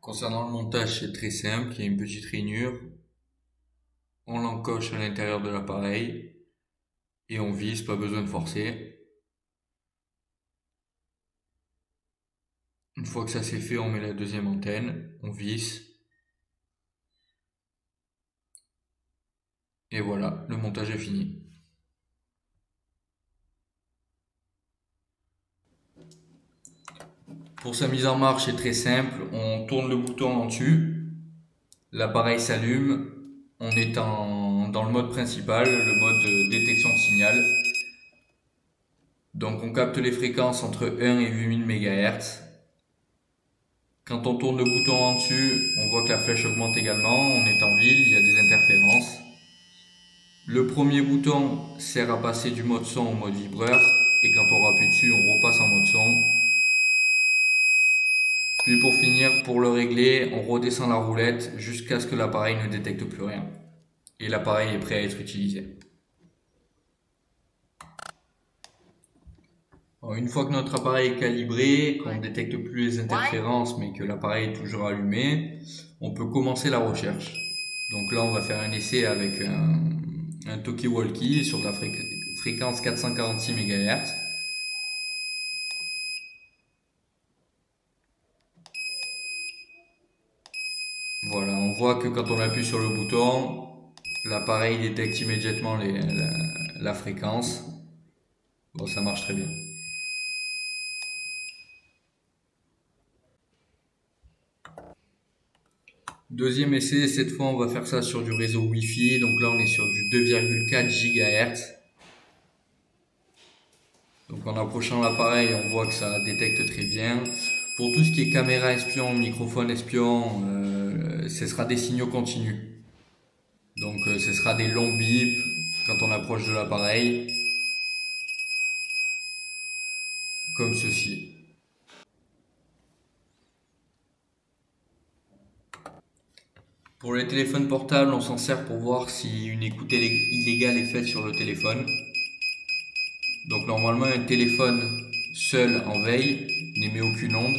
Concernant le montage, c'est très simple, il y a une petite rainure, on l'encoche à l'intérieur de l'appareil et on visse, pas besoin de forcer. Une fois que ça c'est fait, on met la deuxième antenne, on visse et voilà, le montage est fini. Pour sa mise en marche, c'est très simple, on tourne le bouton en dessus, l'appareil s'allume, on est dans le mode principal, le mode détection de signal. Donc on capte les fréquences entre 1 et 8000 MHz. Quand on tourne le bouton en dessus, on voit que la flèche augmente également, on est en ville, il y a des interférences. Le premier bouton sert à passer du mode son au mode vibreur, et quand on appuie dessus, on repasse en mode son. Puis pour finir, pour le régler, on redescend la roulette jusqu'à ce que l'appareil ne détecte plus rien. Et l'appareil est prêt à être utilisé. Alors, une fois que notre appareil est calibré, qu'on ne détecte plus les interférences mais que l'appareil est toujours allumé, on peut commencer la recherche. Donc là on va faire un essai avec un talkie-walkie sur la fréquence 446 MHz. Voilà, on voit que quand on appuie sur le bouton, l'appareil détecte immédiatement la fréquence. Bon, ça marche très bien. Deuxième essai, cette fois on va faire ça sur du réseau Wi-Fi, donc là on est sur du 2,4 GHz. Donc en approchant l'appareil, on voit que ça détecte très bien. Pour tout ce qui est caméra espion, microphone espion, ce sera des signaux continus. Donc ce sera des longs bips quand on approche de l'appareil, comme ceci. Pour les téléphones portables, on s'en sert pour voir si une écoute illégale est faite sur le téléphone. Donc normalement un téléphone seul en veille n'émet aucune onde.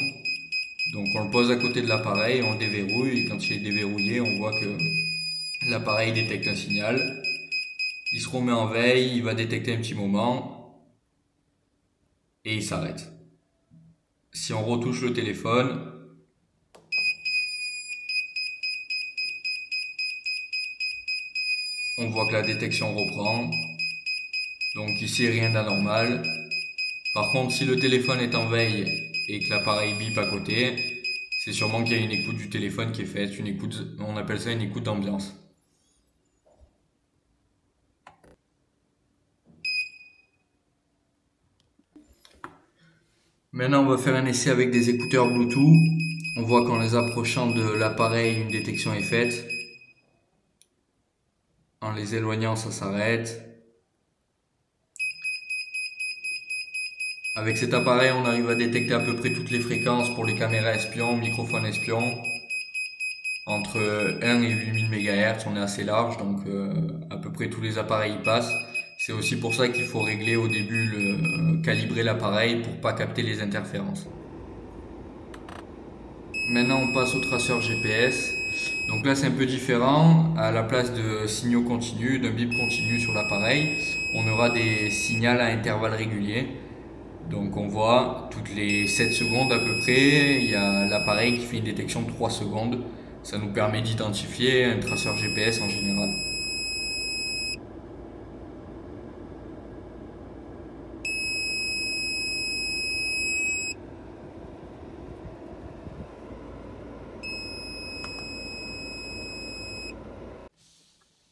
Donc on le pose à côté de l'appareil, on le déverrouille et quand il est déverrouillé, on voit que l'appareil détecte un signal. Il se remet en veille, il va détecter un petit moment et il s'arrête. Si on retouche le téléphone, on voit que la détection reprend. Donc ici rien d'anormal. Par contre, si le téléphone est en veille et que l'appareil bip à côté, c'est sûrement qu'il y a une écoute du téléphone qui est faite, une écoute, on appelle ça une écoute d'ambiance. Maintenant, on va faire un essai avec des écouteurs Bluetooth. On voit qu'en les approchant de l'appareil, une détection est faite. En les éloignant, ça s'arrête. Avec cet appareil, on arrive à détecter à peu près toutes les fréquences pour les caméras espions, microphones espions. Entre 1 et 8000 MHz, on est assez large, donc à peu près tous les appareils y passent. C'est aussi pour ça qu'il faut régler au début, calibrer l'appareil pour pas capter les interférences. Maintenant on passe au traceur GPS. Donc là c'est un peu différent. À la place de signaux continus, d'un bip continu sur l'appareil, on aura des signaux à intervalles réguliers. Donc on voit toutes les 7 secondes à peu près, il y a l'appareil qui fait une détection de 3 secondes. Ça nous permet d'identifier un traceur GPS en général.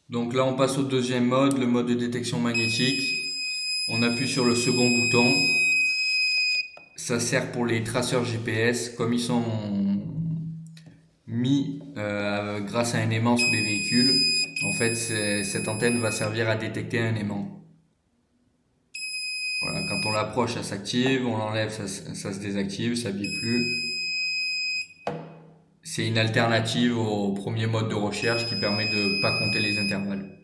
Donc là on passe au deuxième mode, le mode de détection magnétique. On appuie sur le second bouton. Ça sert pour les traceurs GPS, comme ils sont mis grâce à un aimant sous les véhicules. En fait, cette antenne va servir à détecter un aimant. Voilà, quand on l'approche, ça s'active, on l'enlève, ça se désactive, ça bip plus. C'est une alternative au premier mode de recherche qui permet de ne pas compter les intervalles.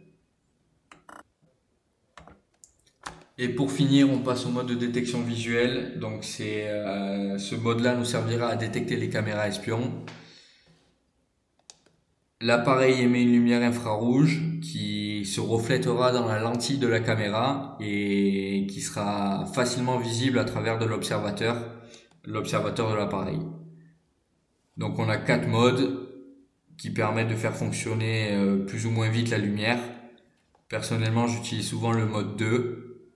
Et pour finir, on passe au mode de détection visuelle. Donc ce mode-là nous servira à détecter les caméras espions. L'appareil émet une lumière infrarouge qui se reflètera dans la lentille de la caméra et qui sera facilement visible à travers de l'observateur de l'appareil. Donc on a 4 modes qui permettent de faire fonctionner plus ou moins vite la lumière. Personnellement, j'utilise souvent le mode 2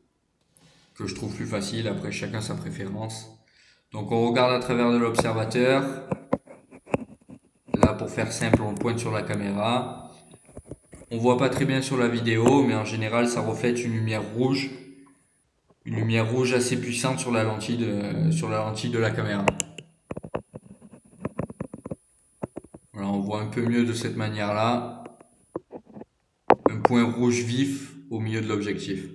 que je trouve plus facile, après chacun sa préférence. Donc on regarde à travers de l'observateur. Là, pour faire simple, on pointe sur la caméra. On voit pas très bien sur la vidéo, mais en général, ça reflète une lumière rouge. Une lumière rouge assez puissante sur la lentille de la caméra. Voilà, on voit un peu mieux de cette manière-là. Un point rouge vif au milieu de l'objectif.